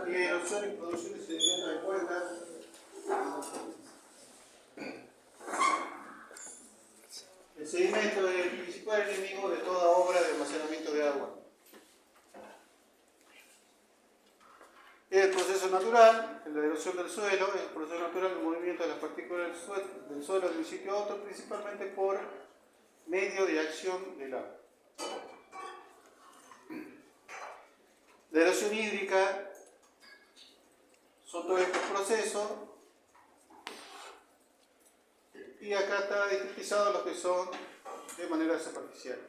Y erosión y producción de sedimento de cuencas. El sedimento es el principal enemigo de toda obra de almacenamiento de agua. Es el proceso natural, la erosión del suelo, es el proceso natural del movimiento de las partículas del suelo de un sitio a otro, principalmente por medio de acción del agua. La erosión hídrica son todos estos procesos, y acá está discretizado lo que son de manera superficial.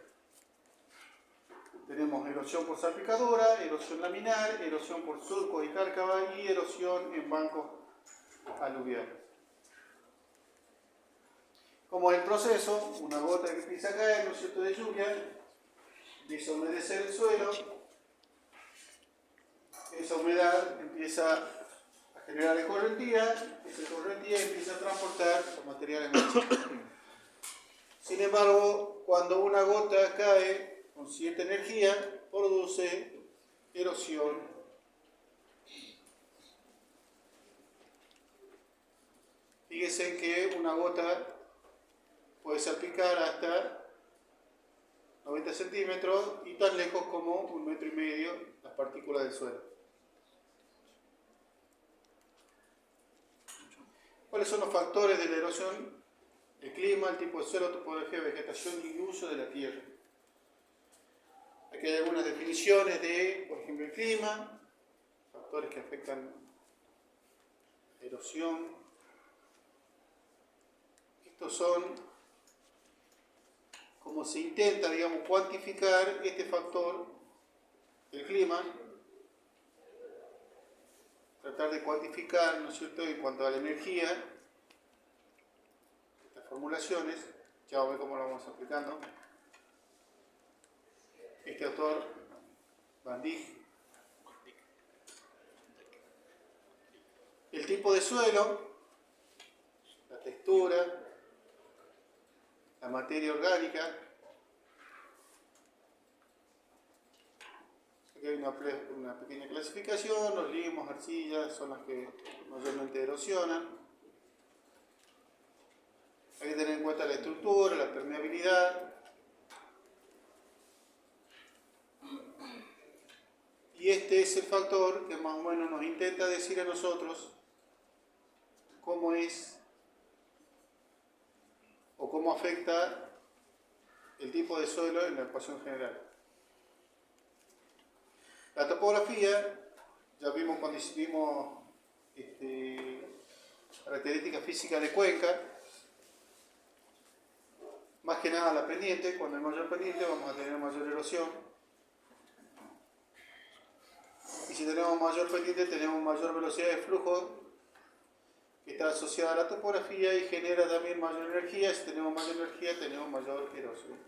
Tenemos erosión por salpicadura, erosión laminar, erosión por surcos y cárcava y erosión en bancos aluviales. Como es el proceso, una gota que empieza a caer, ¿no es cierto?, de lluvia, empieza a humedecer el suelo, esa humedad empieza a generar escorrentía, esa escorrentía empieza a transportar los materiales más chicos. Sin embargo, cuando una gota cae con cierta energía, produce erosión. Fíjense que una gota puede salpicar hasta 90 centímetros y tan lejos como 1,5 metros las partículas del suelo. ¿Cuáles son los factores de la erosión? El clima, el tipo de suelo, topografía, vegetación y uso de la tierra. Aquí hay algunas definiciones de, por ejemplo, el clima, factores que afectan la erosión. Estos son como se intenta, digamos, cuantificar este factor, el clima, tratar de cuantificar, ¿no es cierto?, en cuanto a la energía, estas formulaciones, ya vamos a ver cómo lo vamos aplicando. Este autor, Van Dijk. El tipo de suelo, la textura, la materia orgánica. Aquí hay una pequeña clasificación, los limos, arcillas son las que mayormente erosionan. Hay que tener en cuenta la estructura, la permeabilidad. Y este es el factor que más o menos nos intenta decir a nosotros cómo es o cómo afecta el tipo de suelo en la ecuación general. La topografía, ya vimos cuando vimos características físicas de cuenca, más que nada la pendiente. Cuando hay mayor pendiente vamos a tener mayor erosión, y si tenemos mayor pendiente tenemos mayor velocidad de flujo, que está asociada a la topografía y genera también mayor energía. Si tenemos mayor energía tenemos mayor erosión.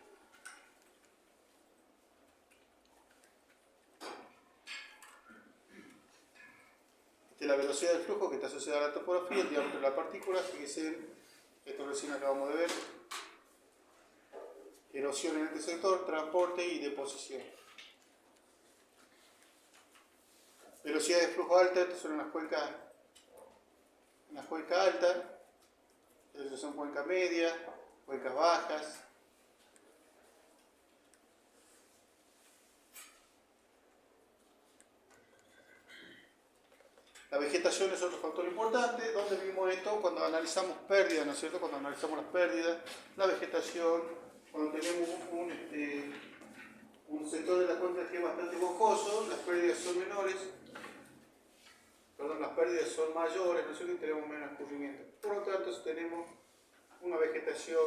Esta es la velocidad del flujo que está asociada a la topografía, el diámetro de la partícula. Fíjense, esto recién acabamos de ver. Erosión en este sector, transporte y deposición. Velocidad de flujo alta, estas son las cuencas altas, estas son cuencas medias, cuencas bajas. La vegetación es otro factor importante. ¿Dónde vimos esto? Cuando analizamos pérdidas, ¿no es cierto? Cuando analizamos las pérdidas, la vegetación, cuando tenemos un sector de la cuenca que es bastante boscoso, las pérdidas son menores, las pérdidas son mayores, ¿no es cierto?, y tenemos menos escurrimiento. Por lo tanto, si tenemos una vegetación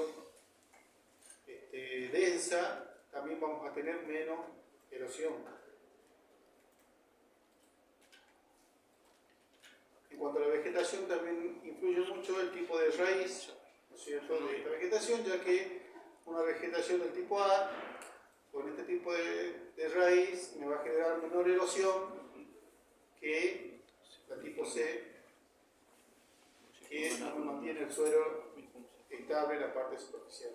densa, también vamos a tener menos erosión. En cuanto a la vegetación, también influye mucho el tipo de raíz, ¿no es cierto?, de esta vegetación, ya que una vegetación del tipo A, con este tipo de raíz, me va a generar menor erosión que la tipo C, que no mantiene el suelo estable en la parte superficial.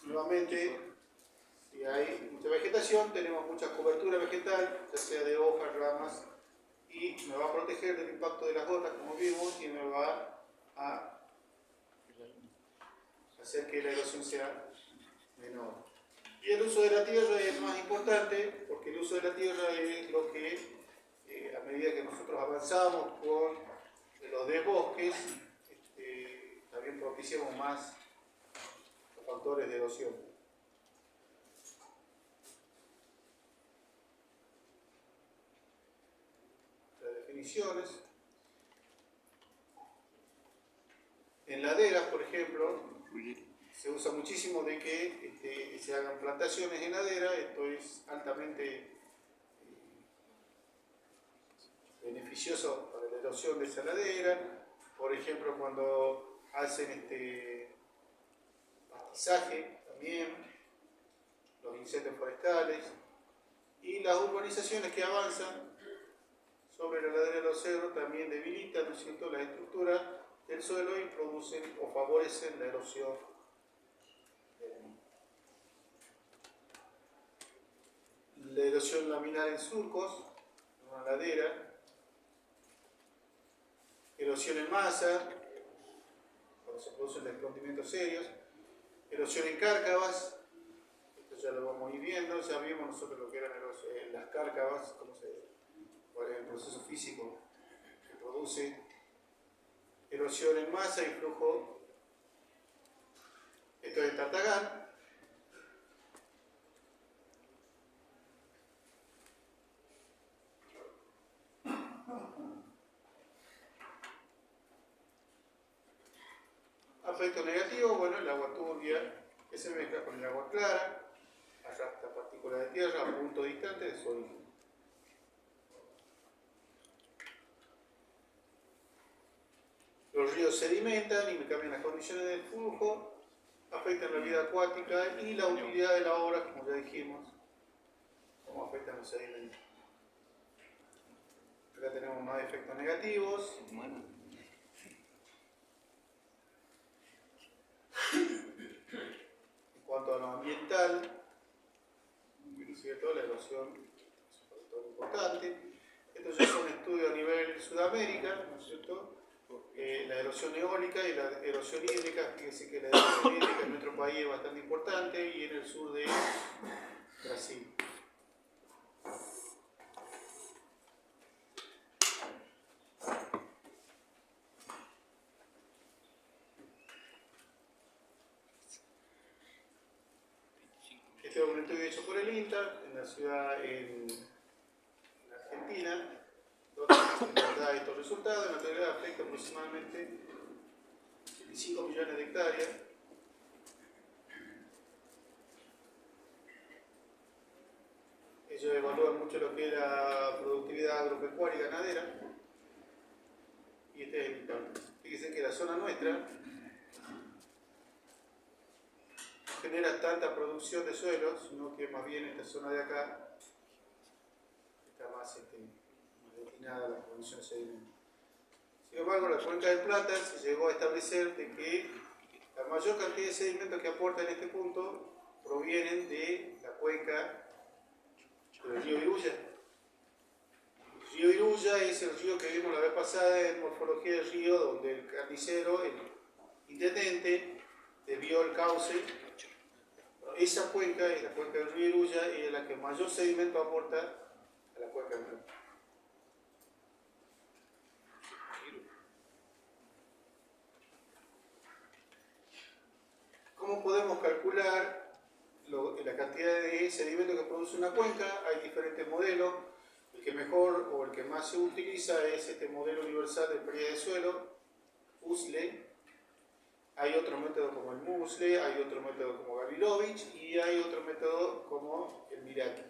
Nuevamente, Si hay mucha vegetación, tenemos mucha cobertura vegetal, ya sea de hojas, ramas, y me va a proteger del impacto de las gotas, como vimos, y me va a hacer que la erosión sea menor. Y el uso de la tierra es más importante, porque el uso de la tierra es lo que, a medida que nosotros avanzamos con los desbosques, también propiciamos más los factores de erosión. Las definiciones. En laderas, por ejemplo, se usa muchísimo de que se hagan plantaciones en ladera. Esto es altamente beneficioso para la erosión de esa ladera. Por ejemplo, cuando hacen pastizaje también, los incendios forestales y las urbanizaciones que avanzan sobre la ladera de los cerros también debilitan, ¿no es cierto?, la estructura del suelo y producen o favorecen la erosión. La erosión laminar en surcos, en una ladera, erosión en masa, cuando se producen desprendimientos serios, erosión en cárcavas, esto ya lo vamos a ir viendo, ya vimos nosotros lo que eran las cárcavas, cuál es el proceso físico que produce erosión en masa y flujo. Esto es Tartagal. Efecto negativo, bueno, el agua turbia que se mezcla con el agua clara, arrastra partículas de tierra a punto distante de su origen. Los ríos sedimentan y cambian las condiciones del flujo, afectan la vida acuática y la utilidad de la obra, como ya dijimos, cómo afectan los sedimentos. Acá tenemos más efectos negativos. En cuanto a lo ambiental, ¿no es cierto?, la erosión es un factor importante. Estos ya son estudios a nivel Sudamérica, ¿no es cierto? La erosión eólica y la erosión hídrica. Fíjense que la erosión hídrica en nuestro país es bastante importante y en el sur de Brasil. Este es un estudio hecho por el INTA en la ciudad en Argentina, donde nos da estos resultados. En la actualidad afecta aproximadamente 5 millones de hectáreas. Ellos evalúan mucho lo que es la productividad agropecuaria y ganadera. Y este es el impacto. Fíjense que la zona nuestra no genera tanta producción de suelos, sino que más bien esta zona de acá está más destinada a la producción de sedimentos. Sin embargo, en la cuenca del Plata se llegó a establecer de que la mayor cantidad de sedimentos que aporta en este punto provienen de la cuenca del río Iruya. El río Iruya es el río que vimos la vez pasada en morfología del río, donde el carnicero, el intendente, desvió el cauce. Esa cuenca es la cuenca del río Iruya y es la que mayor sedimento aporta a la cuenca del Plata. ¿Cómo podemos calcular la cantidad de sedimento que produce una cuenca? Hay diferentes modelos. El que mejor o el que más se utiliza es este modelo universal de pérdida de suelo, USLE. Hay otro método como el MUSLE, hay otro método como Gavilovich y hay otro método como el Miraki.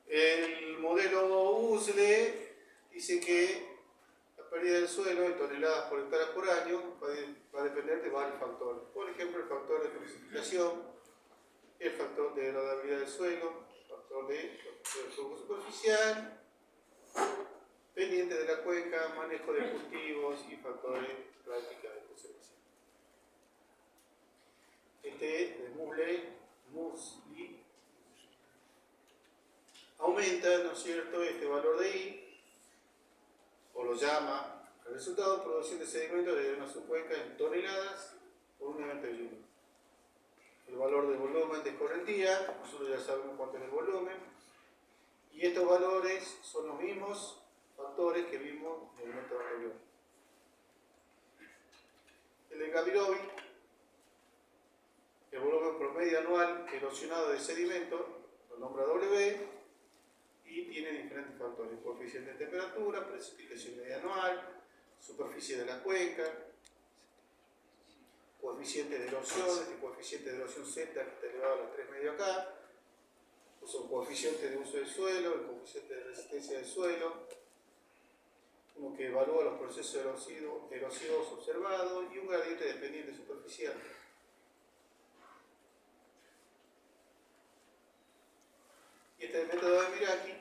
El modelo USLE dice que la pérdida del suelo en toneladas por hectárea por año va a depender de varios factores. Por ejemplo, el factor de precipitación, el factor de erodibilidad del suelo, el factor de flujo superficial, pendiente de la cuenca, manejo de cultivos y factores prácticas de conservación. de Muesli aumenta, ¿no es cierto?, este valor de I, o lo llama el resultado de producción de sedimentos de una subcuenca en toneladas por un evento de lluvia. El valor de volumen de escorrentía, nosotros ya sabemos cuánto es el volumen, y estos valores son los mismos factores que vimos en el método anterior. El de Gavirovi, el volumen promedio anual erosionado de sedimento, lo nombra W, y tiene diferentes factores: coeficiente de temperatura, precipitación media anual, superficie de la cuenca, coeficiente de erosión, este coeficiente de erosión Z que está elevado a las 3 medio acá, un coeficiente de uso del suelo, el coeficiente de resistencia del suelo, uno que evalúa los procesos erosivos observados, y un gradiente dependiente superficial. Y este método de Miraki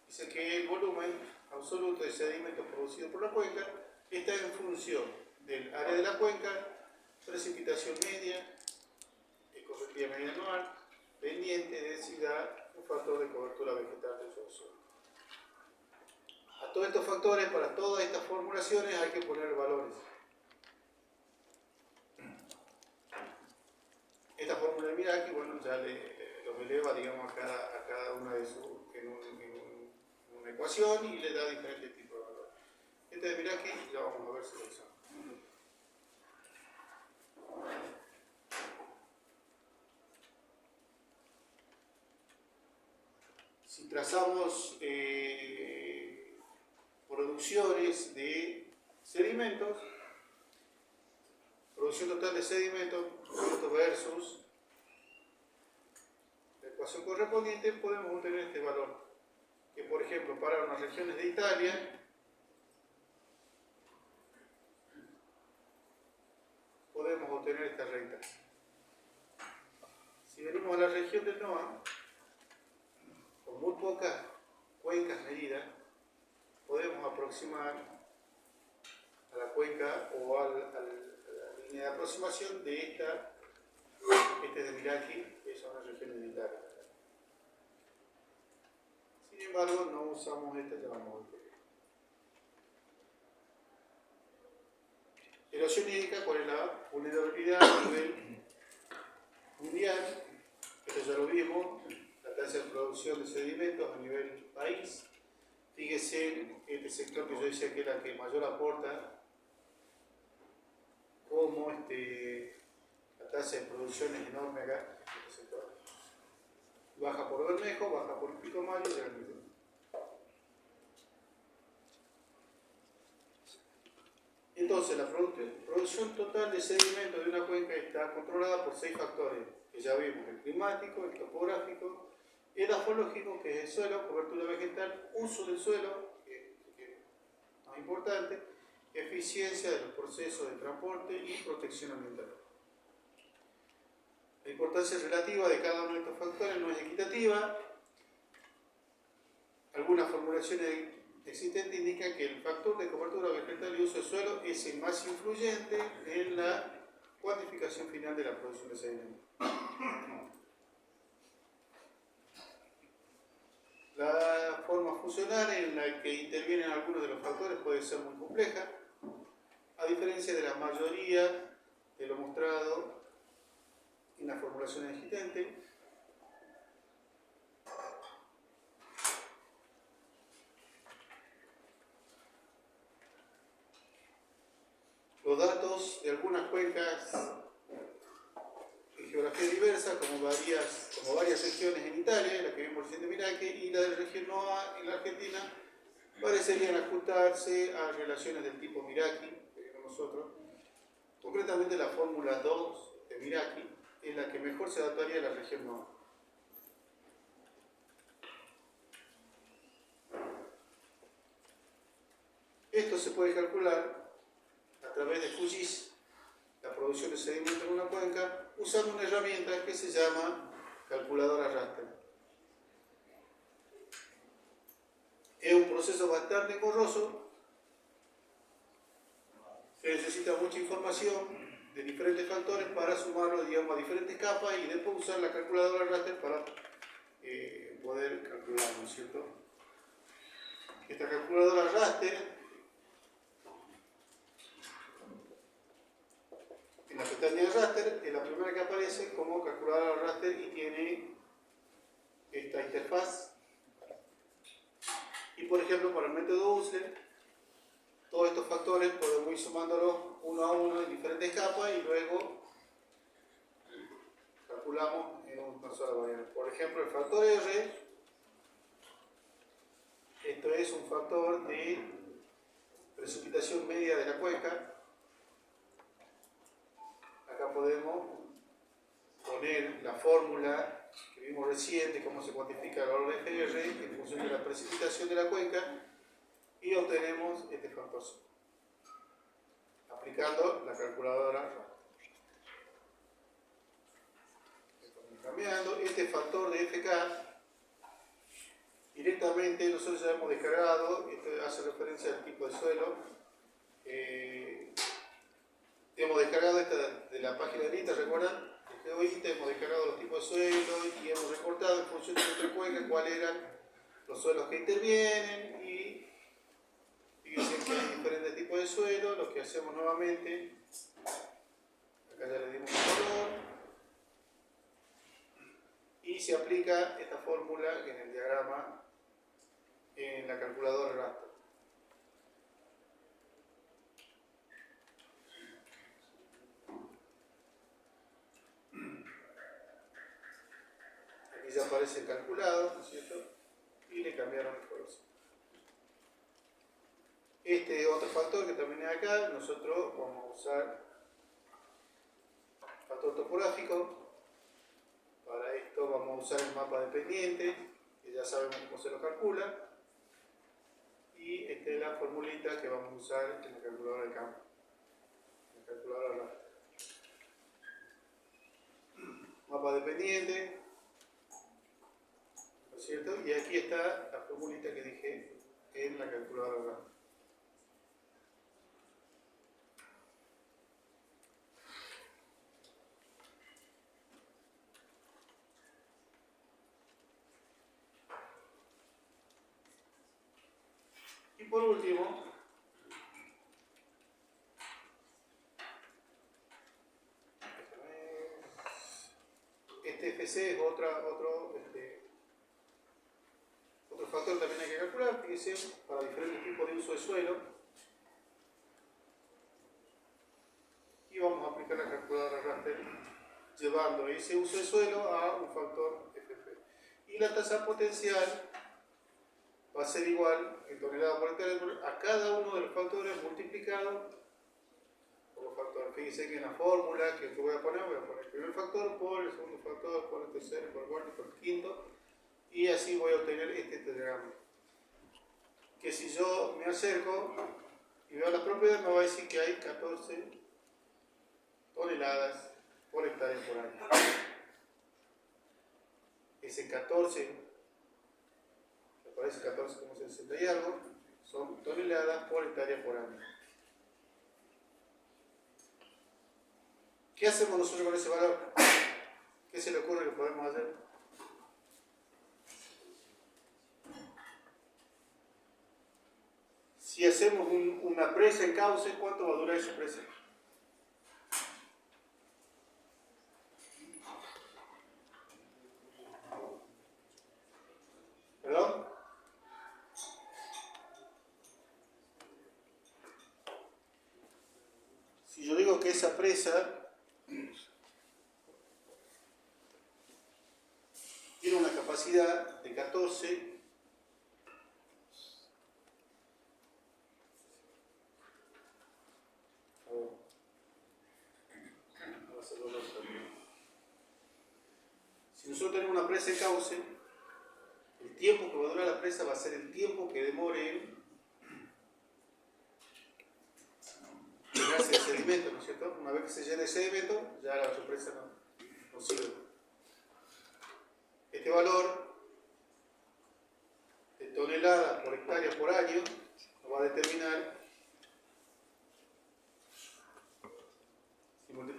dice que el volumen absoluto de sedimentos producido por la cuenca está en función del área de la cuenca, precipitación media, escorrentía media anual, pendiente, densidad, un factor de cobertura vegetal del suelo. A todos estos factores, para todas estas formulaciones, hay que poner valores. Esta fórmula de Miraki, bueno, ya los eleva, digamos, a cada una de sus, en una ecuación, y le da diferentes tipos de valores. Este de Miraki ya vamos a ver si lo usamos. Si trazamos producciones de sedimentos, producción total de sedimentos versus la ecuación correspondiente, podemos obtener este valor, que por ejemplo para unas regiones de Italia podemos obtener esta recta. Si venimos a la región del NOA, con muy pocas cuencas medidas, podemos aproximar a la cuenca o a la línea de aproximación de este de Miraki, que son las regiones de Italia. Sin embargo, no usamos esta, ya vamos a ver. Erosión hídrica, ¿cuál es la vulnerabilidad a nivel mundial? Esto ya lo vimos, la tasa de producción de sedimentos a nivel país. Fíjese en este sector que yo decía que es la que mayor aporta, como la tasa de producción es enorme acá, en este sector. Baja por Bermejo, baja por Pilcomayo y Granito. Entonces, la producción total de sedimentos de una cuenca está controlada por 6 factores, que ya vimos: el climático, el topográfico, edafológico, que es el suelo, cobertura vegetal, uso del suelo, que es más importante, eficiencia de los procesos de transporte y protección ambiental. La importancia relativa de cada uno de estos factores no es equitativa. Algunas formulaciones existentes indican que el factor de cobertura vegetal y uso del suelo es el más influyente en la cuantificación final de la producción de sedimentos. La forma funcional en la que intervienen algunos de los factores puede ser muy compleja, a diferencia de la mayoría de lo mostrado en las formulaciones existentes. Los datos de algunas cuencas en geografía diversa, como varias regiones en Italia, la que vimos recién de Miraki, y la de la región NOA en la Argentina, parecerían ajustarse a relaciones del tipo Miraki, que vimos nosotros. Concretamente, la fórmula 2 de Miraki es la que mejor se adaptaría a la región NOA. Esto se puede calcular a través de QGIS, la producción de sedimento en una cuenca, usando una herramienta que se llama calculadora raster. Es un proceso bastante engorroso, que necesita mucha información de diferentes factores para sumarlo, digamos, a diferentes capas y después usar la calculadora raster para poder calcular, ¿no es cierto? Esta calculadora raster, en la pestaña de raster, es la primera que aparece como calculadora raster y tiene esta interfaz. Y por ejemplo, para el método USLE, todos estos factores podemos ir sumándolos uno a uno en diferentes capas y luego calculamos en una sola variable. Por ejemplo, el factor R, esto es un factor de precipitación media de la cuenca. Acá podemos poner la fórmula que vimos recién de cómo se cuantifica el valor de FR en función de la precipitación de la cuenca y obtenemos este factor aplicando la calculadora. Cambiando este factor de FK, directamente nosotros ya hemos descargado, esto hace referencia al tipo de suelo. Hemos descargado esta de la página de INTA, ¿recuerdan? Hoy hemos descargado los tipos de suelo y hemos recortado en función de nuestra cuenca cuáles eran los suelos que intervienen y fíjense que hay diferentes tipos de suelo. Lo que hacemos nuevamente, acá ya le dimos un color y se aplica esta fórmula en el diagrama en la calculadora raster. Aquí ya aparece calculado, ¿no es cierto? Y le cambiaron el color. Este otro factor que también es acá, nosotros vamos a usar factor topográfico. Para esto vamos a usar el mapa dependiente, que ya sabemos cómo se lo calcula. Y esta es la formulita que vamos a usar en la calculadora de campo. En la calculadora raster. Mapa dependiente, ¿no es cierto? Y aquí está la formulita que dije en la calculadora raster. Y por último, este FC es otro factor que también hay que calcular, fíjense, para diferentes tipos de uso de suelo. Y vamos a aplicar la calculadora raster llevando ese uso de suelo a un factor FP. Y la tasa potencial va a ser igual en tonelada por hectárea a cada uno de los factores multiplicado por los factores. Fíjense que en la fórmula que voy a poner el primer factor por el segundo factor, por el tercero, por el cuarto, por el quinto, y así voy a obtener este diagrama. Que si yo me acerco y veo las propiedades, me va a decir que hay 14 toneladas por hectárea por año. Ese 14, me parece 14,60 y algo, son toneladas por hectárea por año. ¿Qué hacemos nosotros con ese valor? ¿Qué se le ocurre que podemos hacer? Si hacemos una presa en cauce, ¿cuánto va a durar esa presa? ¿Perdón? Si yo digo que esa presa tiene una capacidad de 14, si nosotros tenemos una presa en cauce, el tiempo que va a durar la presa va a ser el tiempo que demore en llenarse el sedimento, ¿no es cierto? Una vez que se llene el sedimento, ya la presa no sirve. Este valor de toneladas por hectárea por año nos va a determinar, si multiplicamos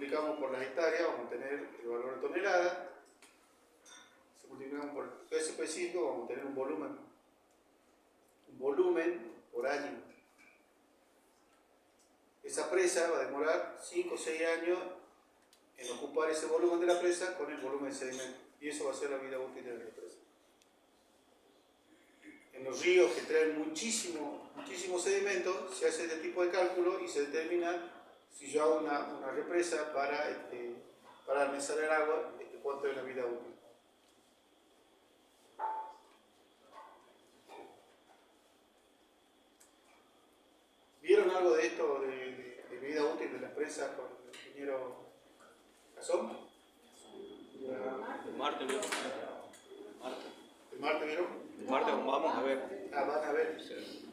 volumen por año. Esa presa va a demorar 5 o 6 años en ocupar ese volumen de la presa con el volumen de sedimento. Y eso va a ser la vida útil de la presa. En los ríos que traen muchísimo sedimento, se hace este tipo de cálculo y se determina si yo hago una represa para almacenar el agua, cuánto es la vida útil. ¿Vieron algo de esto de vida útil de las presas con el ingeniero Cazón? El martes vieron. ¿El martes vieron? El martes vamos a ver. Ah, van a ver. Sí.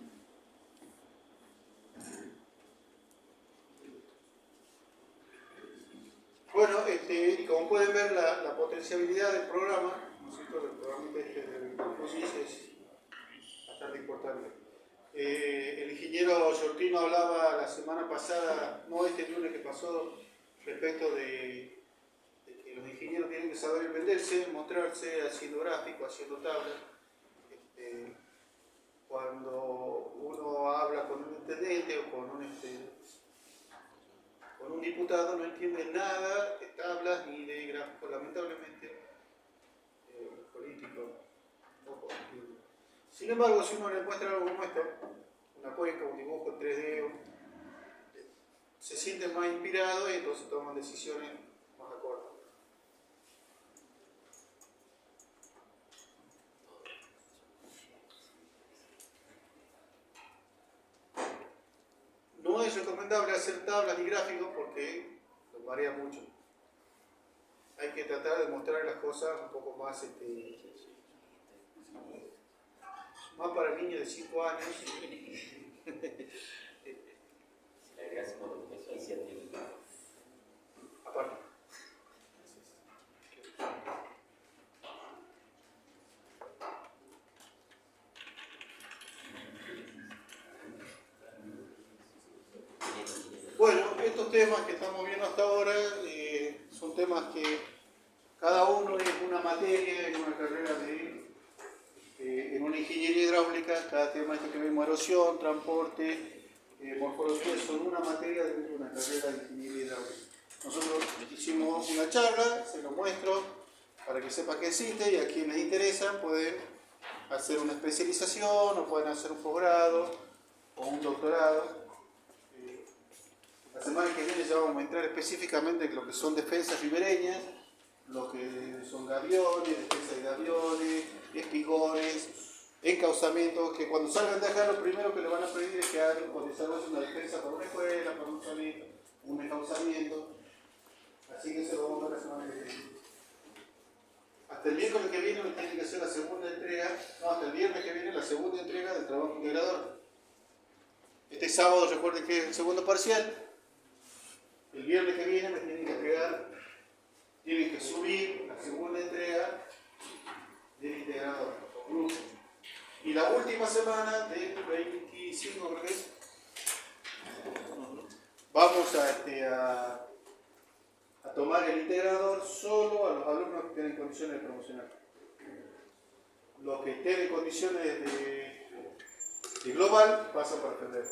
Bueno, y como pueden ver, la potenciabilidad del programa, ¿no es cierto? El programa del FOSIS es bastante importante. El ingeniero Giortino hablaba la semana pasada, no este lunes que pasó, respecto de que los ingenieros tienen que saber venderse, mostrarse, haciendo gráficos, haciendo tablas. Cuando uno habla con un intendente o con un diputado, no entiende nada de tablas ni de gráficos, lamentablemente, políticos. No. Sin embargo, si uno le muestra algo como esto, una cuenca, un dibujo en 3D, se sienten más inspirados y entonces toman decisiones más acordes. No es recomendable hacer tablas ni gráficos porque los varía mucho. Hay que tratar de mostrar las cosas un poco más, más para niños de 5 años. Aparte. Bueno, estos temas que estamos viendo hasta ahora son temas que cada uno es una materia en una carrera en una ingeniería hidráulica. Cada tema que vemos, erosión, transporte, morfología, son una materia dentro de una carrera de ingeniería hidráulica. Nosotros hicimos una charla, se lo muestro para que sepa que existe, y a quienes les interesa pueden hacer una especialización o pueden hacer un posgrado o un doctorado. La semana que viene ya vamos a entrar específicamente en lo que son defensas ribereñas, lo que son gaviones, defensa de gaviones, espigones, encauzamientos, que cuando salgan de acá lo primero que le van a pedir es que hagan o desarrollen una defensa para una escuela, para un salito, un encauzamiento. Así que eso lo vamos a ver la semana que viene. Hasta el miércoles que viene tiene que hacer la segunda entrega, hasta el viernes que viene la segunda entrega del trabajo integrador. Este sábado recuerden que es el segundo parcial. El viernes que viene me tienen que entregar, tienen que subir la segunda entrega del integrador. Y la última semana del 25, creo que es, vamos a tomar el integrador solo a los alumnos que tienen condiciones de promocionar. Los que estén en condiciones de global pasan para aprender.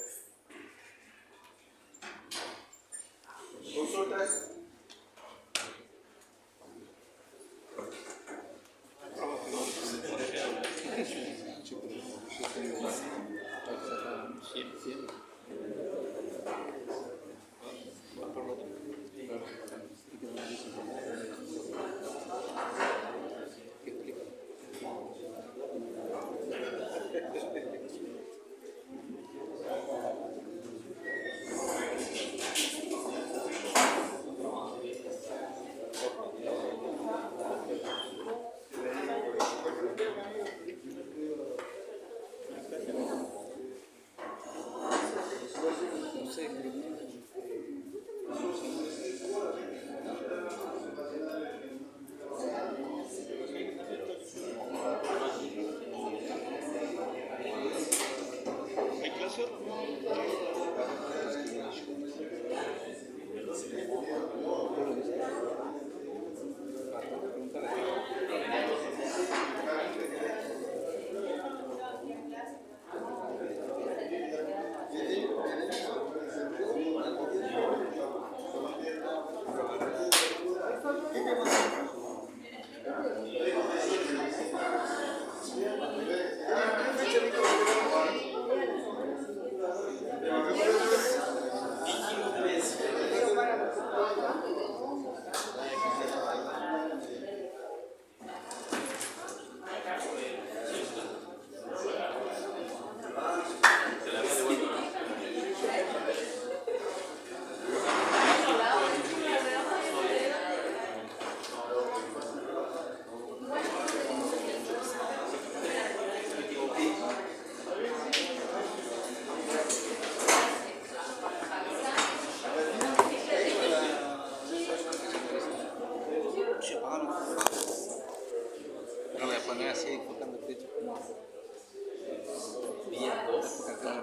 ¿Consultas?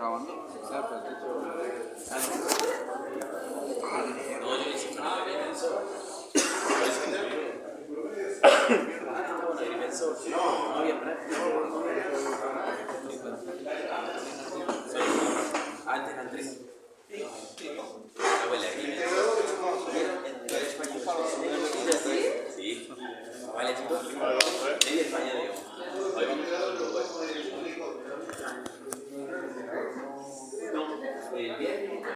grabando? Claro, pero No, yo insisto en el agrimensor. No, había práctica. Antes eran 3. Luego el agrimensor. Sí. Vale, chicos. Media España, digamos.